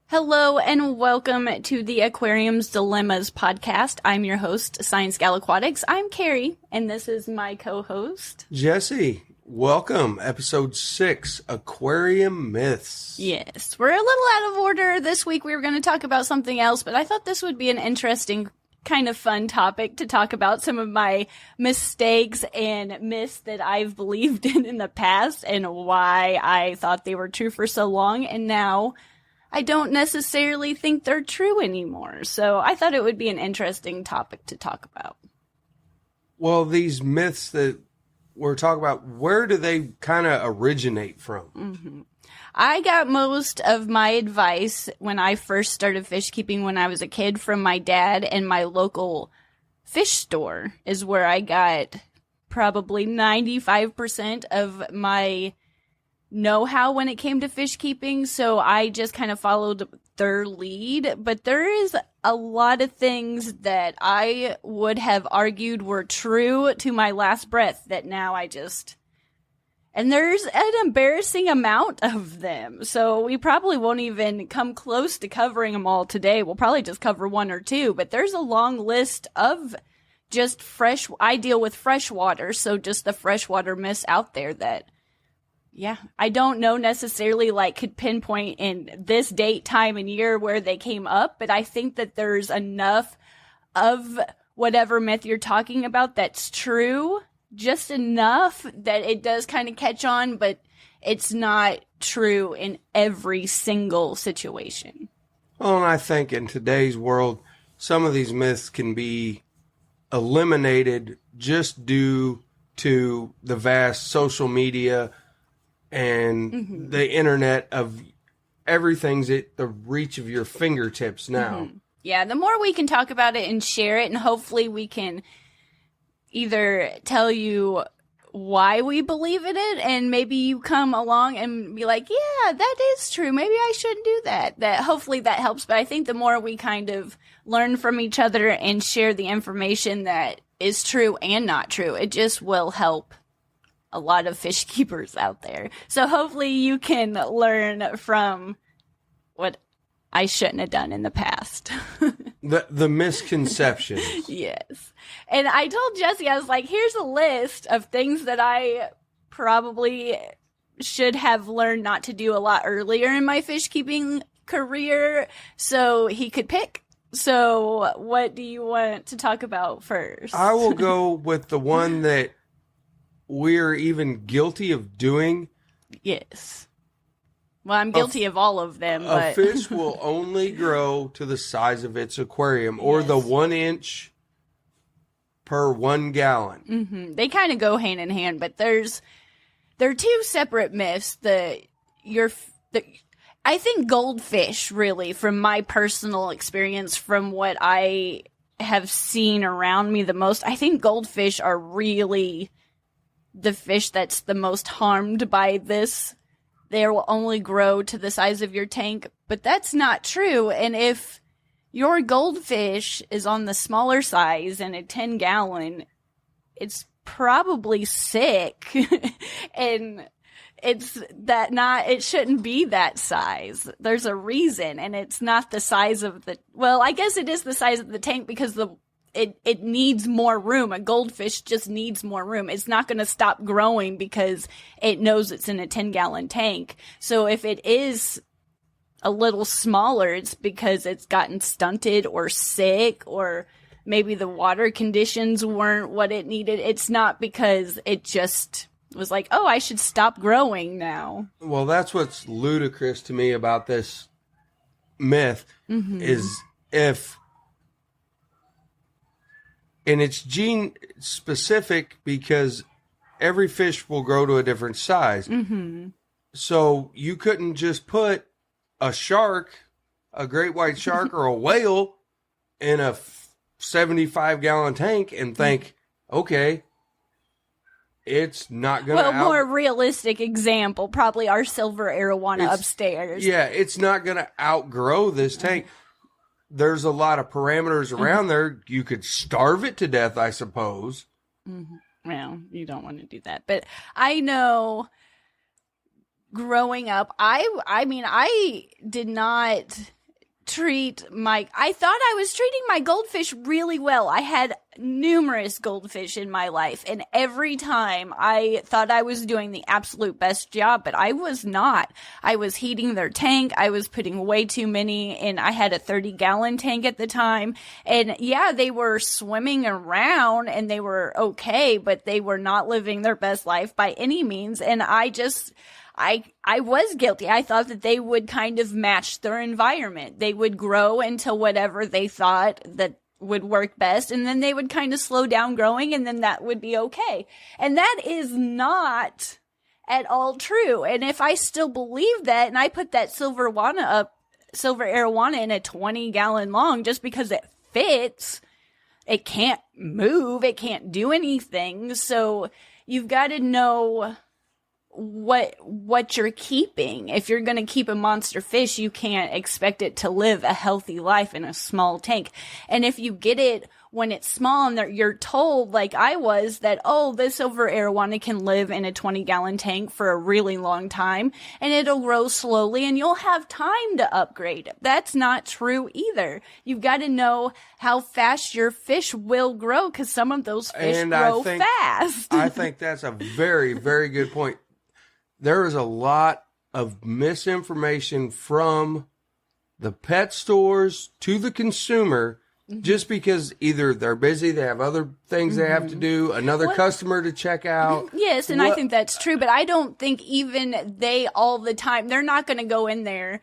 Hello and welcome to the Aquarium Dilemmas podcast. I'm your host, ScienceGal Aquatics. I'm Kerri, and this is my co-host, Jesse. Welcome, episode 6, Aquarium Myths. Yes, we're a little out of order this week. We were going to talk about something else, but I thought this would be an interesting, kind of fun topic to talk about some of my mistakes and myths that I've believed in the past and why I thought they were true for so long, and now I don't necessarily think they're true anymore. So I thought it would be an interesting topic to talk about. Well, these myths that we're talking about, where do they kind of originate from? I got most of my advice when I first started fish keeping when I was a kid from my dad, and my local fish store is where I got probably 95% of my know-how when it came to fish keeping, so I just kind of followed their lead. But there is a lot of things that I would have argued were true to my last breath that now and there's an embarrassing amount of them, so we probably won't even come close to covering them all today. We'll probably just cover one or two, but there's a long list of just I deal with freshwater, so just the freshwater myths out there that I don't know necessarily could pinpoint in this date, time, and year where they came up, but I think that there's enough of whatever myth you're talking about that's true, just enough that it does kind of catch on, but it's not true in every single situation. Well, and I think in today's world, some of these myths can be eliminated just due to the vast social media and the internet of everything's at the reach of your fingertips now. Yeah, the more we can talk about it and share it, and hopefully we can either tell you why we believe in it, and maybe you come along and be like, yeah, that is true, maybe I shouldn't do that. Hopefully that helps. But I think the more we kind of learn from each other and share the information that is true and not true, it just will help a lot of fish keepers out there. So hopefully you can learn from what I shouldn't have done in the past. The misconceptions. Yes. And I told Jesse, I was like, here's a list of things that I probably should have learned not to do a lot earlier in my fish keeping career, so he could pick. So what do you want to talk about first? I will go with the one that we're even guilty of doing. Yes. Well, I'm guilty of all of them. A fish will only grow to the size of its aquarium, or the 1 inch per 1 gallon. They kind of go hand in hand, but there are two separate myths. I think goldfish, really, from my personal experience, from what I have seen around me the most, I think goldfish are really the fish that's the most harmed by this. They will only grow to the size of your tank, but that's not true. And if your goldfish is on the smaller size and a 10-gallon, it's probably sick. And it shouldn't be that size. There's a reason, and it's not the size of I guess it is the size of the tank, because it needs more room. A goldfish just needs more room. It's not going to stop growing because it knows it's in a 10-gallon tank. So if it is a little smaller, it's because it's gotten stunted or sick, or maybe the water conditions weren't what it needed. It's not because it just was like, oh, I should stop growing now. Well, that's what's ludicrous to me about this myth is and it's gene specific, because every fish will grow to a different size. So you couldn't just put a shark, a great white shark or a whale in a 75-gallon tank and think, okay, it's not going to more realistic example, probably our silver arowana upstairs. Yeah, it's not going to outgrow this tank. There's a lot of parameters around there. You could starve it to death, I suppose. Well, you don't want to do that. But I know growing up, I mean, I did not I thought I was treating my goldfish really well. I had numerous goldfish in my life, and every time I thought I was doing the absolute best job, but I was not. I was heating their tank. I was putting way too many, and I had a 30-gallon tank at the time. And yeah, they were swimming around and they were okay, but they were not living their best life by any means. And I was guilty. I thought that they would kind of match their environment. They would grow into whatever they thought that would work best, and then they would kind of slow down growing, and then that would be okay. And that is not at all true. And if I still believe that, and I put that silver arowana in a 20-gallon long just because it fits, it can't move, it can't do anything. So you've got to know what you're keeping. If you're going to keep a monster fish, you can't expect it to live a healthy life in a small tank. And if you get it when it's small and you're told, like I was, that, oh, this silver arowana can live in a 20-gallon tank for a really long time and it'll grow slowly and you'll have time to upgrade. That's not true either. You've got to know how fast your fish will grow, because some of those fish grow fast. I think that's a very, very good point. There is a lot of misinformation from the pet stores to the consumer, just because either they're busy, they have other things they have to do, another customer to check out. Yes, and I think that's true, but I don't think even they all the time, they're not going to go in there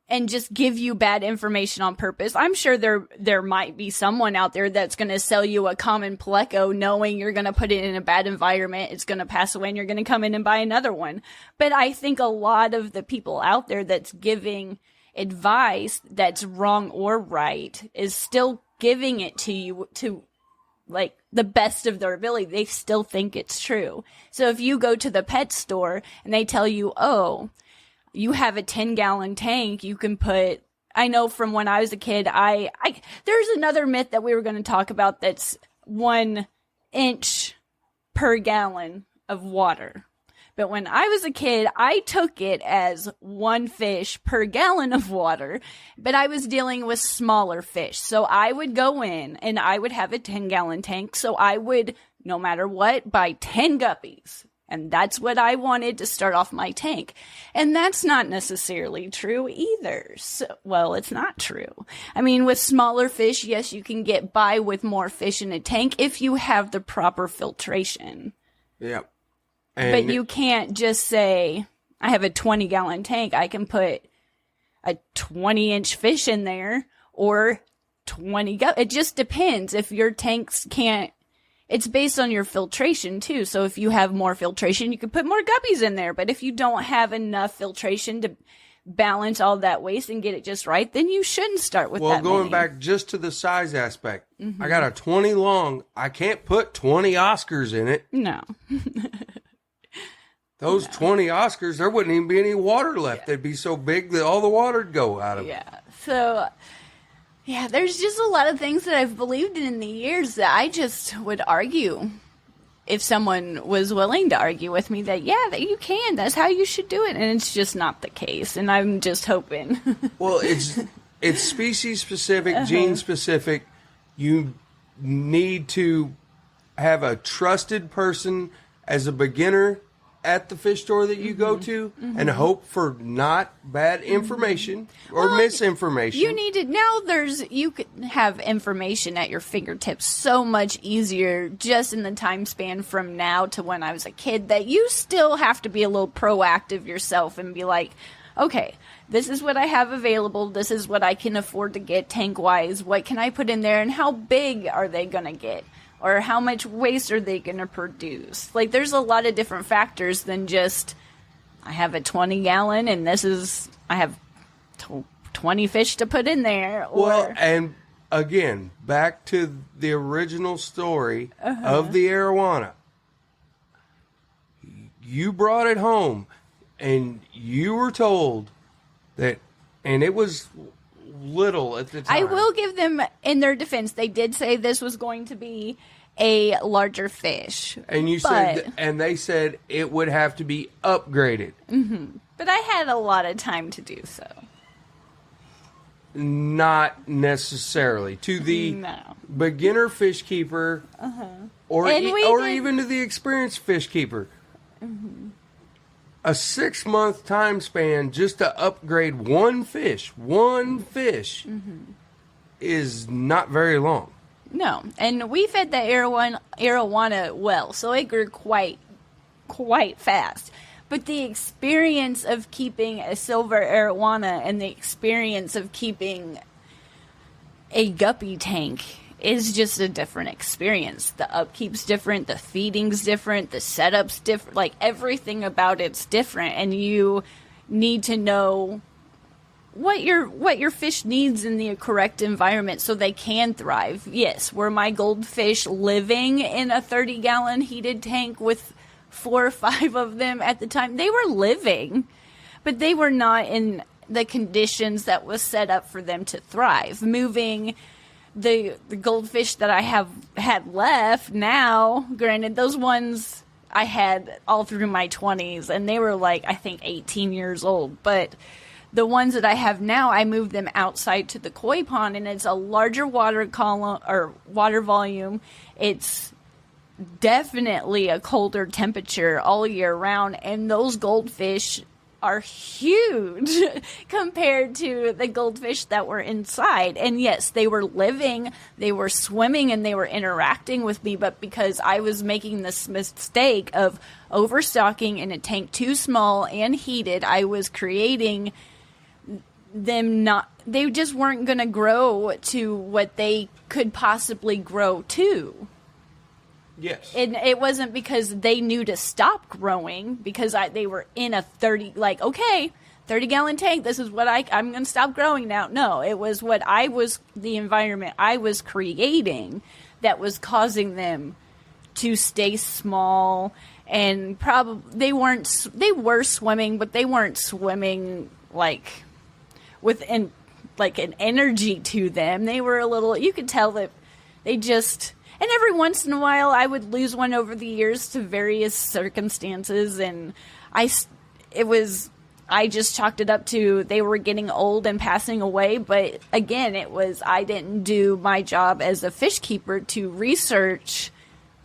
and just give you bad information on purpose. I'm sure there might be someone out there that's going to sell you a common pleco knowing you're going to put it in a bad environment, it's going to pass away, and you're going to come in and buy another one. But I think a lot of the people out there that's giving advice that's wrong or right is still giving it to you to, like, the best of their ability. They still think it's true. So if you go to the pet store and they tell you, oh, you have a 10-gallon tank, you can put, I know from when I was a kid, there's another myth that we were going to talk about that's 1 inch per gallon of water. But when I was a kid, I took it as 1 fish per gallon of water, but I was dealing with smaller fish. So I would go in and I would have a 10-gallon tank. So I would, no matter what, buy 10 guppies. And that's what I wanted to start off my tank. And that's not necessarily true either. So, well, it's not true. I mean, with smaller fish, yes, you can get by with more fish in a tank if you have the proper filtration. Yeah. But you can't just say, I have a 20-gallon tank, I can put a 20-inch fish in there or 20 It just depends. If your tanks can't, it's based on your filtration too. So if you have more filtration, you can put more guppies in there. But if you don't have enough filtration to balance all that waste and get it just right, then you shouldn't start with that many. Well, going back just to the size aspect, I got a 20 long. I can't put 20 Oscars in it. No. Those 20 Oscars, there wouldn't even be any water left. They'd be so big that all the water would go out of them. Yeah. So, yeah, there's just a lot of things that I've believed in the years that I just would argue, if someone was willing to argue with me, that, yeah, that you can. That's how you should do it. And it's just not the case. And I'm just hoping. Well, it's species specific, gene specific. You need to have a trusted person as a beginner at the fish store that you go to, and hope for not bad information or misinformation. You need to, you can have information at your fingertips so much easier just in the time span from now to when I was a kid, that you still have to be a little proactive yourself and be like, okay, this is what I have available, this is what I can afford to get tank-wise, what can I put in there, and how big are they going to get? Or how much waste are they going to produce? Like, there's a lot of different factors than just, I have a 20-gallon and I have 20 fish to put in there. Or, well, and again, back to the original story of the arowana. You brought it home and you were told that, and it was little at the time. I will give them, in their defense, they did say this was going to be a larger fish. And you said, and they said it would have to be upgraded. But I had a lot of time to do so. Not necessarily. To the beginner fish keeper, or even to the experienced fish keeper. A 6-month time span just to upgrade one fish, is not very long. No, and we fed the arowana well, so it grew quite fast. But the experience of keeping a silver arowana and the experience of keeping a guppy tank is just a different experience. The upkeep's different, the feeding's different, the setup's different, like everything about it's different, and you need to know what your fish needs in the correct environment so they can thrive. Yes, were my goldfish living in a 30-gallon heated tank with 4 or 5 of them at the time? They were living, but they were not in the conditions that was set up for them to thrive. Moving the goldfish that I have had left now, granted, those ones I had all through my 20s, and they were like, I think 18 years old, but the ones that I have now, I moved them outside to the koi pond, and it's a larger water column or water volume. It's definitely a colder temperature all year round, and those goldfish are huge compared to the goldfish that were inside. And yes, they were living, they were swimming, and they were interacting with me, but because I was making this mistake of overstocking in a tank too small and heated, I was creating them they just weren't going to grow to what they could possibly grow to. Yes. And it wasn't because they knew to stop growing, because they were in a 30-gallon tank. This is what I'm going to stop growing now. No, it was the environment I was creating that was causing them to stay small, and they were swimming, but they weren't swimming with an energy to them. They were a little, you could tell that they just, and every once in a while I would lose one over the years to various circumstances, and I just chalked it up to they were getting old and passing away. But again, I didn't do my job as a fish keeper to research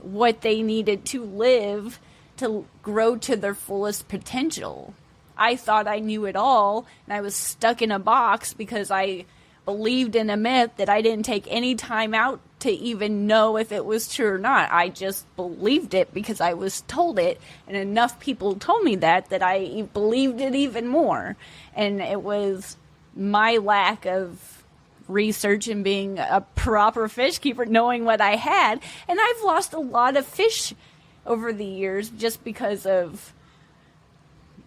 what they needed to live to grow to their fullest potential. I thought I knew it all, and I was stuck in a box because I believed in a myth that I didn't take any time out to even know if it was true or not. I just believed it because I was told it, and enough people told me that I believed it even more. And it was my lack of research and being a proper fish keeper, knowing what I had. And I've lost a lot of fish over the years just because of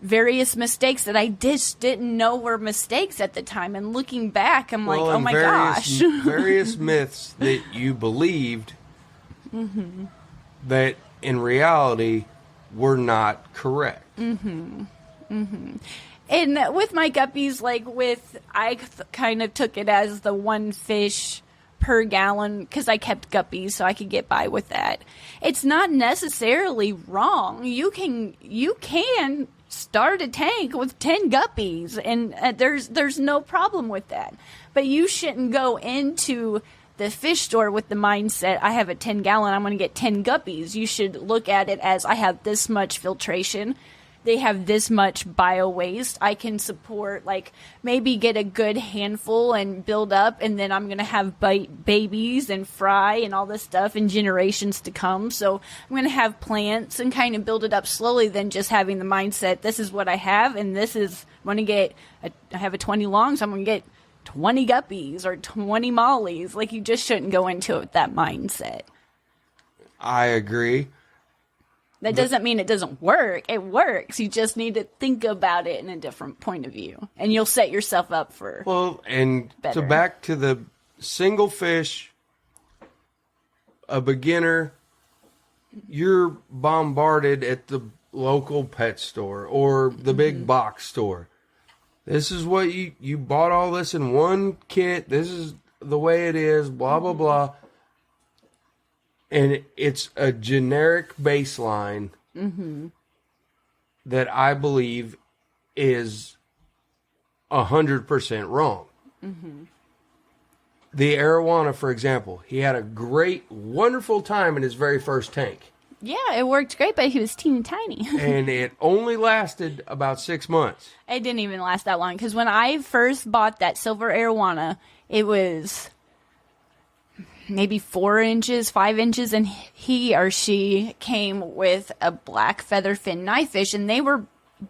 various mistakes that I just didn't know were mistakes at the time. And looking back, I'm like, oh my gosh. Various myths that you believed that in reality were not correct. And with my guppies, I kind of took it as the one fish per gallon because I kept guppies so I could get by with that. It's not necessarily wrong. You can start a tank with 10 guppies, and there's no problem with that. But you shouldn't go into the fish store with the mindset, I have a 10-gallon, I'm going to get 10 guppies. You should look at it as, I have this much filtration, they have this much bio waste, I can support, maybe get a good handful and build up, and then I'm going to have babies and fry and all this stuff in generations to come. So I'm going to have plants and kind of build it up slowly than just having the mindset, this is what I have, and this is, I have a 20 long, so I'm going to get 20 guppies or 20 mollies. You just shouldn't go into it with that mindset. I agree. That doesn't mean it doesn't work. It works. You just need to think about it in a different point of view. And you'll set yourself up for better. Back to the single fish, a beginner, you're bombarded at the local pet store or the big box store. This is what you bought all this in one kit. This is the way it is, blah, blah, blah. And it's a generic baseline that I believe is 100% wrong. The arowana, for example, he had a great, wonderful time in his very first tank. Yeah, it worked great, but he was teeny tiny. And it only lasted about 6 months. It didn't even last that long, because when I first bought that silver arowana, it was maybe 4 inches, 5 inches, and he or she came with a black featherfin knifefish, and they were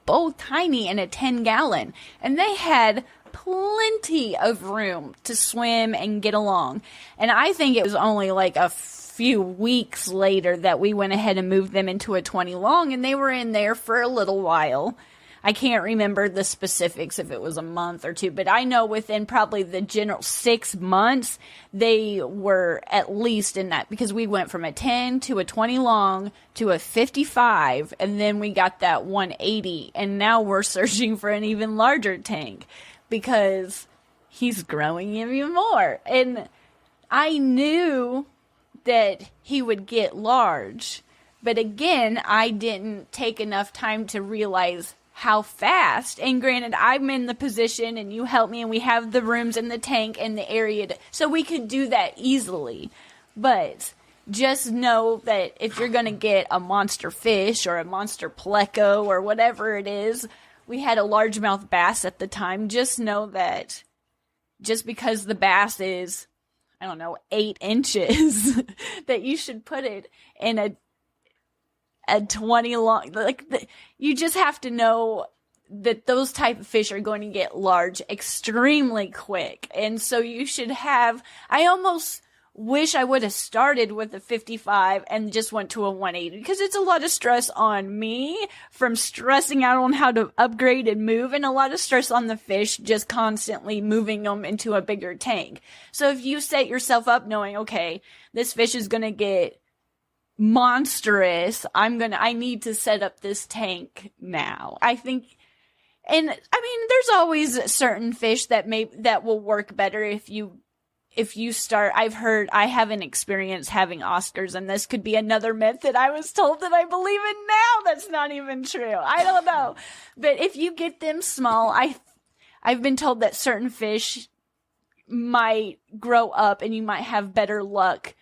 both tiny in a 10-gallon, and they had plenty of room to swim and get along. And I think it was only like a few weeks later that we went ahead and moved them into a 20 long, and they were in there for a little while. I can't remember the specifics if it was a month or two, but I know within probably the general 6 months, they were at least in that, because we went from a 10 to a 20 long to a 55, and then we got that 180, and now we're searching for an even larger tank because he's growing even more. And I knew that he would get large, but again, I didn't take enough time to realize how fast. And granted, I'm in the position and you help me and we have the rooms in the tank and the area so we could do that easily. But just know that if you're going to get a monster fish or a monster pleco or whatever it is, we had a largemouth bass at the time. Just know that just because the bass is, I don't know, 8 inches, that you should put it in a 20 long, you just have to know that those type of fish are going to get large extremely quick. And so you should have, I almost wish I would have started with a 55 and just went to a 180, because it's a lot of stress on me from stressing out on how to upgrade and move, and a lot of stress on the fish just constantly moving them into a bigger tank. So if you set yourself up knowing, okay, this fish is going to get monstrous, I need to set up this tank now. I think, and I mean, there's always certain fish that will work better if you start. I have an experience having Oscars, and this could be another myth that I was told that I believe in now. That's not even true. I don't know. But if you get them small, I've been told that certain fish might grow up and you might have better luck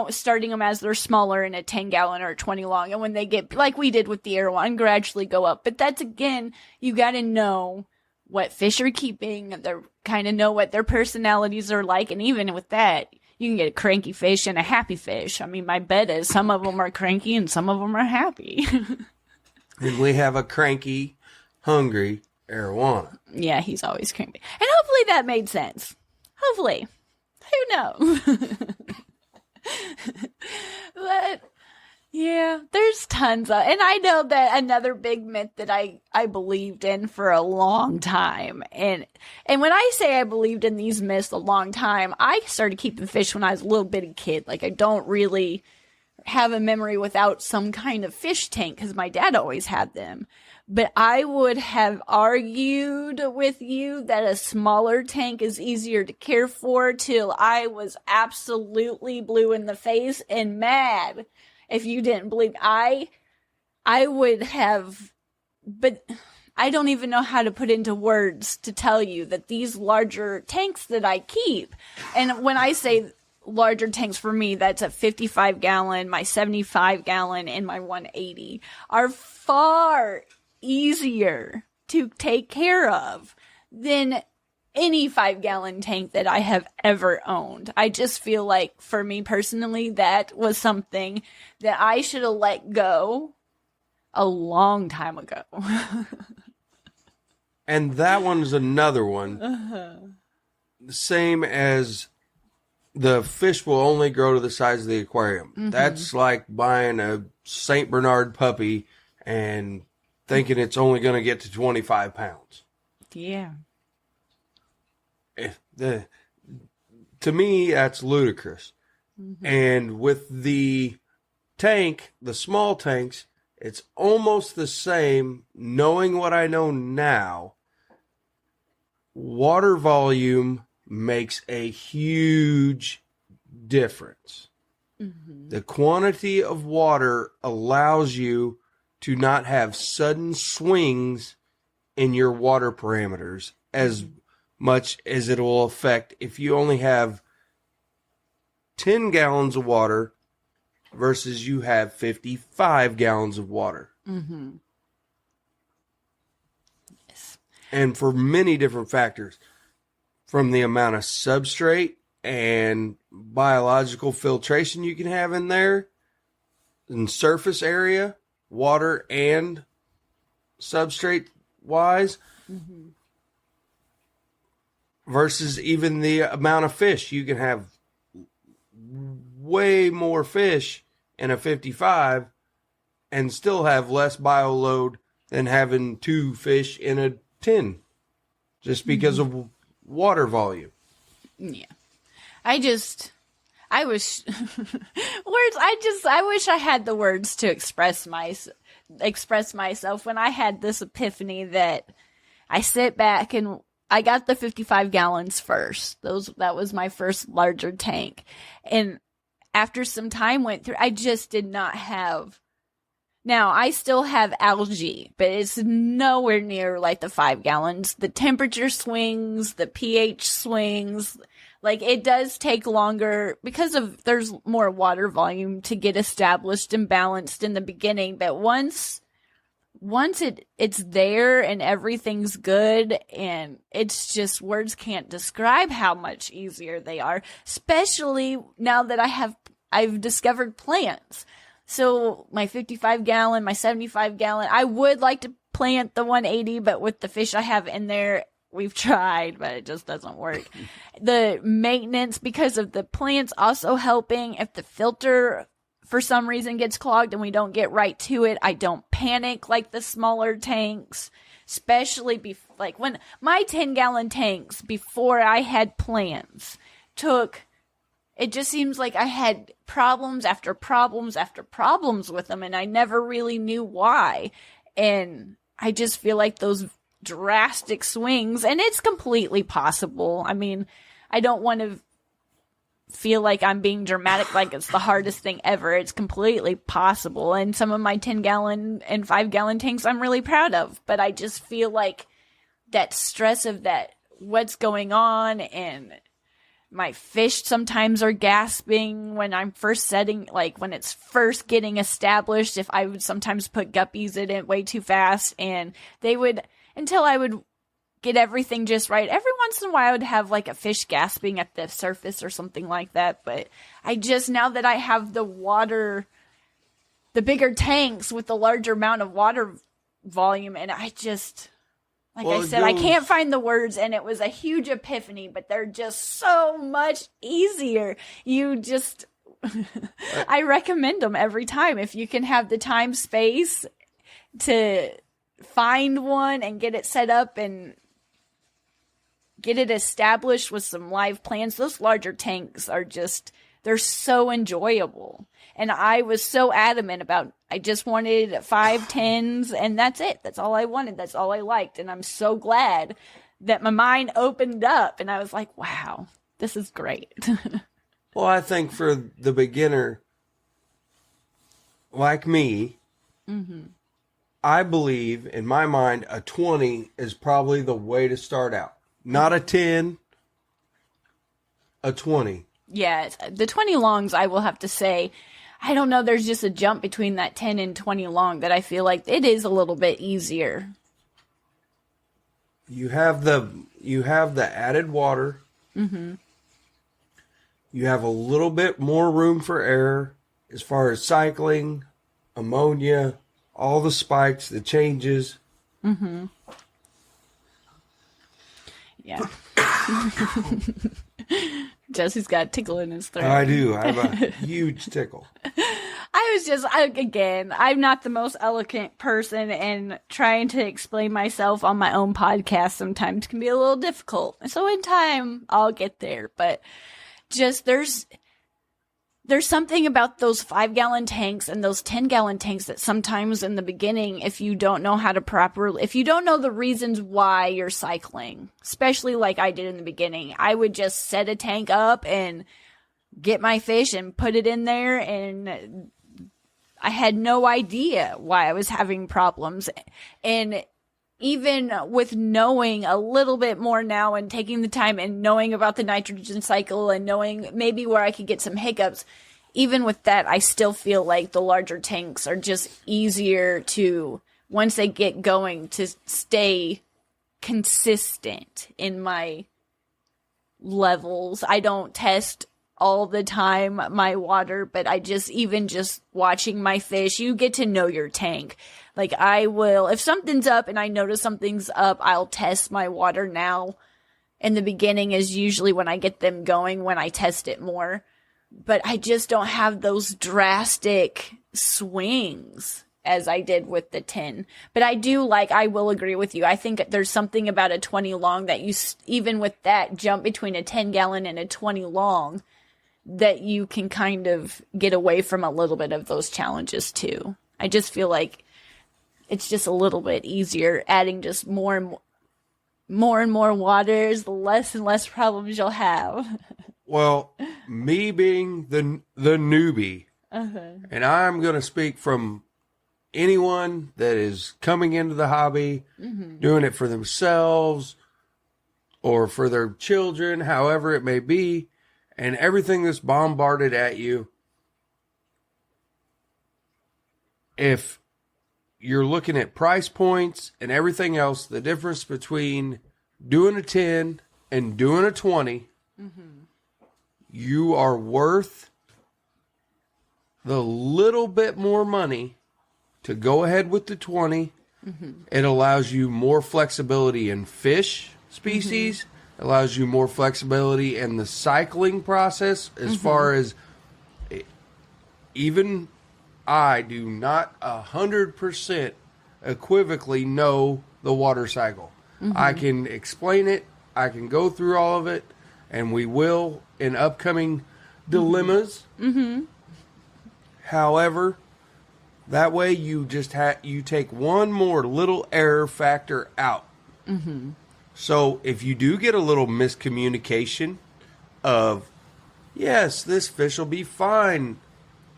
starting them as they're smaller in a 10-gallon or a 20 long, and when they get, like we did with the Airwan, gradually go up. But that's, again, you got to know what fish are keeping, they're kind of know what their personalities are like, and even with that, you can get a cranky fish and a happy fish. I mean, my bet is some of them are cranky and some of them are happy. And we have a cranky, hungry arowana. Yeah, he's always cranky. And hopefully that made sense. Hopefully. Who knows? But yeah, there's tons of, and I know that another big myth that I believed in for a long time, and when I say I believed in these myths a long time, I started keeping fish when I was a little bitty kid. Like, I don't really have a memory without some kind of fish tank, because my dad always had them. But I would have argued with you that a smaller tank is easier to care for till I was absolutely blue in the face and mad if you didn't believe. I would have, but I don't even know how to put into words to tell you that these larger tanks that I keep, and when I say larger tanks for me, that's a 55-gallon, my 75-gallon, and my 180, are far easier to take care of than any 5-gallon tank that I have ever owned. I just feel like, for me personally, that was something that I should have let go a long time ago. And that one's another one. The same as the fish will only grow to the size of the aquarium. Mm-hmm. That's like buying a St. Bernard puppy and thinking it's only going to get to 25 pounds. Yeah. To me, that's ludicrous. Mm-hmm. And with the tank, the small tanks, it's almost the same. Knowing what I know now, water volume makes a huge difference. Mm-hmm. The quantity of water allows you to not have sudden swings in your water parameters as much as it will affect if you only have 10 gallons of water versus you have 55 gallons of water. Mm-hmm. Yes. And for many different factors, from the amount of substrate and biological filtration you can have in there, and surface area, water and substrate wise, mm-hmm. versus even the amount of fish. You can have way more fish in a 55 and still have less bio load than having 2 fish in a 10, just because mm-hmm. of water volume. Yeah. I wish words. I wish I had the words to express myself when I had this epiphany that I sit back and I got the 55 gallons first. That was my first larger tank. And after some time went through, I just did not have. Now, I still have algae, but it's nowhere near like the 5 gallons. The temperature swings, the pH swings. Like, it does take longer because there's more water volume to get established and balanced in the beginning. But once it's there and everything's good, and it's just, words can't describe how much easier they are, especially now that I've discovered plants. So my 55 gallon, my 75 gallon, I would like to plant the 180, but with the fish I have in there, we've tried, but it just doesn't work. The maintenance, because of the plants also helping, if the filter for some reason gets clogged and we don't get right to it, I don't panic like the smaller tanks, especially like when my 10-gallon tanks before I had plants it just seems like I had problems after problems after problems with them, and I never really knew why. And I just feel like those drastic swings, and it's completely possible. I mean, I don't want to feel like I'm being dramatic, like it's the hardest thing ever. It's completely possible. And some of my 10-gallon and 5-gallon tanks I'm really proud of, but I just feel like that stress of that, what's going on, and my fish sometimes are gasping when I'm first setting, like when it's first getting established. If I would sometimes put guppies in it way too fast, and until I would get everything just right. Every once in a while I would have like a fish gasping at the surface or something like that. But now that I have the bigger tanks with the larger amount of water volume, and I can't find the words, and it was a huge epiphany, but they're just so much easier. I recommend them every time. If you can have the time, space to find one and get it set up and get it established with some live plants, those larger tanks they're so enjoyable. And I was so adamant about, I just wanted 5 10s, and that's it. That's all I wanted. That's all I liked. And I'm so glad that my mind opened up, and I was like, wow, this is great. Well, I think for the beginner like me, mm-hmm. I believe, in my mind, a 20 is probably the way to start out. Not a 10, a 20. Yeah, the 20 longs, I will have to say, I don't know, there's just a jump between that 10 and 20 long that I feel like it is a little bit easier. You have the added water. Mm-hmm. You have a little bit more room for error as far as cycling, ammonia, all the spikes, the changes. Mm-hmm. Yeah. Jesse's got a tickle in his throat. I do. I have a huge tickle. I'm not the most eloquent person, and trying to explain myself on my own podcast sometimes can be a little difficult. So in time, I'll get there. But just there's something about those 5-gallon tanks and those 10-gallon tanks that sometimes in the beginning, if you don't know if you don't know the reasons why you're cycling, especially like I did in the beginning, I would just set a tank up and get my fish and put it in there, and I had no idea why I was having problems. And even with knowing a little bit more now and taking the time and knowing about the nitrogen cycle and knowing maybe where I could get some hiccups, even with that, I still feel like the larger tanks are just easier to, once they get going, to stay consistent in my levels. I don't test all the time my water, but I just, even just watching my fish, you get to know your tank. Like, I will, if something's up and I notice something's up, I'll test my water now. In the beginning is usually when I get them going, when I test it more. But I just don't have those drastic swings as I did with the 10. But I will agree with you. I think there's something about a 20 long that you, even with that jump between a 10 gallon and a 20 long, that you can kind of get away from a little bit of those challenges too. I just feel like it's just a little bit easier adding just more and more waters, the less and less problems you'll have. Well, me being the newbie, and I'm going to speak from anyone that is coming into the hobby, doing it for themselves or for their children, however it may be, and everything that's bombarded at you. If you're looking at price points and everything else, the difference between doing a 10 and doing a 20, you are worth the little bit more money to go ahead with the 20. It allows you more flexibility in fish species, allows you more flexibility in the cycling process as far as, even I do not 100% equivocally know the water cycle. I can explain it, I can go through all of it, and we will in upcoming dilemmas. However, that way you just you take one more little error factor out. So if you do get a little miscommunication of, yes, this fish will be fine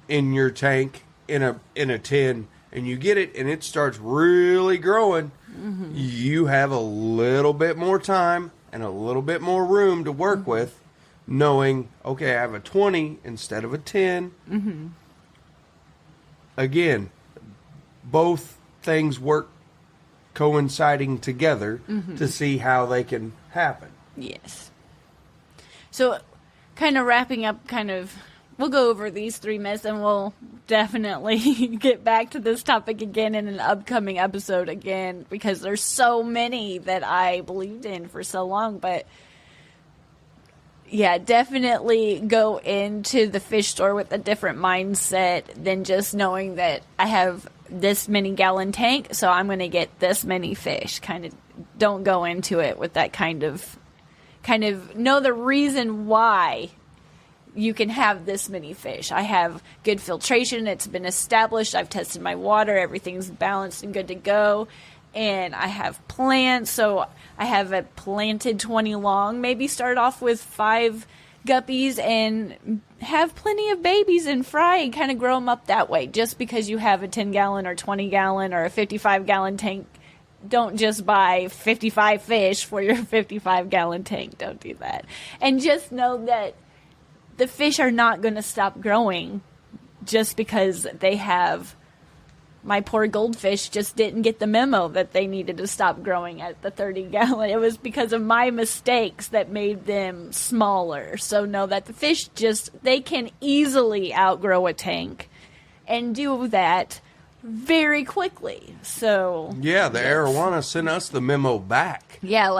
in your tank in a 10, and you get it and it starts really growing, you have a little bit more time and a little bit more room to work with, knowing, okay, I have a 20 instead of a 10. Again, both things work coinciding together to see how they can happen. Yes. So, kind of wrapping up, we'll go over these 3 myths, and we'll definitely get back to this topic again in an upcoming episode again, because there's so many that I believed in for so long. But yeah, definitely go into the fish store with a different mindset than just knowing that I have this many gallon tank, so I'm going to get this many fish. Kind of don't go into it with that kind of know the reason why you can have this many fish. I have good filtration. It's been established. I've tested my water. Everything's balanced and good to go. And I have plants. So I have a planted 20 long. Maybe start off with 5 guppies and have plenty of babies and fry and kind of grow them up that way. Just because you have a 10 gallon or 20 gallon or a 55 gallon tank, don't just buy 55 fish for your 55 gallon tank. Don't do that. And just know that the fish are not going to stop growing just because they have. My poor goldfish just didn't get the memo that they needed to stop growing at the 30 gallon. It was because of my mistakes that made them smaller. So know that the fish they can easily outgrow a tank and do that very quickly. So yeah, the arowana sent us the memo back. Yeah,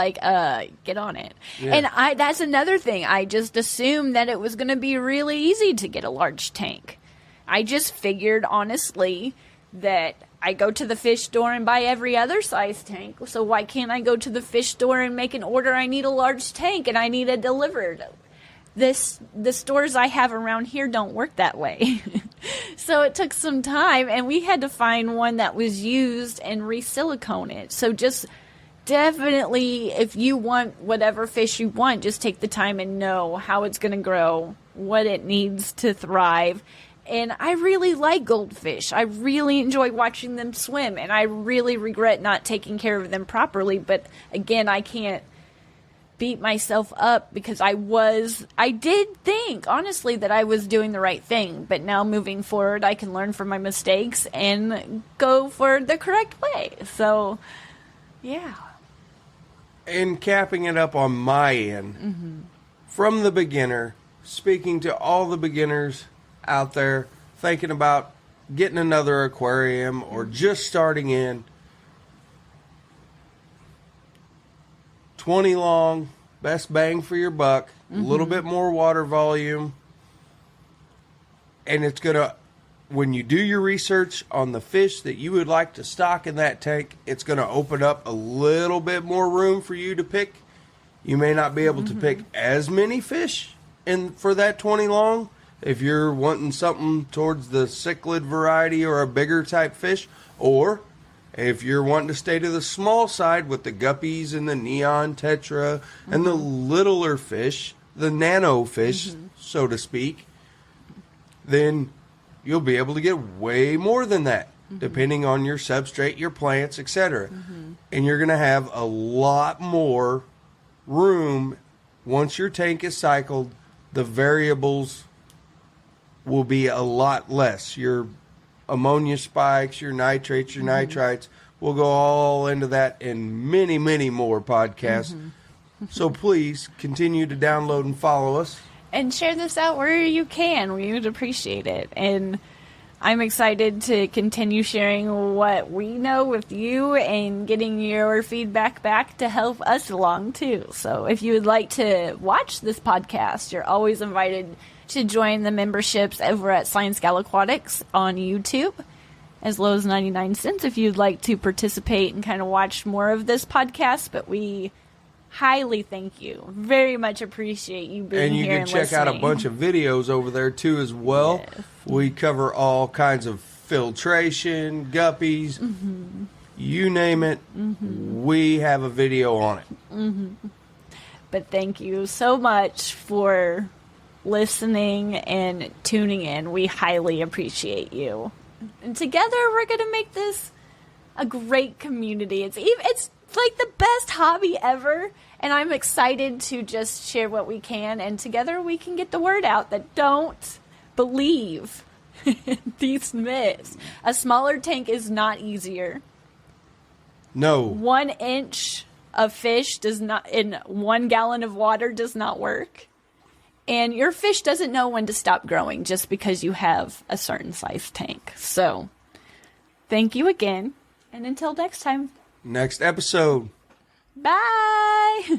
get on it. Yeah. And that's another thing. I just assumed that it was going to be really easy to get a large tank. I just figured, honestly, that I go to the fish store and buy every other size tank. So why can't I go to the fish store and make an order? I need a large tank and I need it delivered. The stores I have around here don't work that way. So it took some time, and we had to find one that was used and re-silicone it. So just definitely, if you want whatever fish you want, just take the time and know how it's going to grow, what it needs to thrive, And I really like goldfish. I really enjoy watching them swim, and I really regret not taking care of them properly. But again, I can't beat myself up because I did think, honestly, that I was doing the right thing. But now moving forward, I can learn from my mistakes and go for the correct way. So, yeah. And capping it up on my end, from the beginner, speaking to all the beginners out there thinking about getting another aquarium or just starting in, 20 long, best bang for your buck, a little bit more water volume, and it's going to, when you do your research on the fish that you would like to stock in that tank, it's going to open up a little bit more room for you to pick. You may not be able to pick as many fish for that 20 long. If you're wanting something towards the cichlid variety or a bigger type fish, or if you're wanting to stay to the small side with the guppies and the neon tetra and the littler fish, the nano fish, so to speak, then you'll be able to get way more than that, depending on your substrate, your plants, etc. And you're going to have a lot more room once your tank is cycled. The variables will be a lot less. Your ammonia spikes, your nitrates, your nitrites, we'll go all into that in many, many more podcasts. So please continue to download and follow us. And share this out where you can. We would appreciate it. And I'm excited to continue sharing what we know with you and getting your feedback back to help us along too. So if you would like to watch this podcast, you're always invited to join the memberships over at ScienceGal Aquatics on YouTube, as low as 99 cents if you'd like to participate and kind of watch more of this podcast. But we highly thank you. Very much appreciate you being here and you can check out a bunch of videos over there too as well. Yes. We cover all kinds of filtration, guppies, you name it. We have a video on it. But thank you so much for listening and tuning in. We highly appreciate you. And together we're going to make this a great community. It's like the best hobby ever, and I'm excited to just share what we can, and together we can get the word out that don't believe these myths. A smaller tank is not easier. No. 1 inch of fish does not, in 1 gallon of water, does not work. And your fish doesn't know when to stop growing just because you have a certain size tank. So, thank you again. And until next time. Next episode. Bye.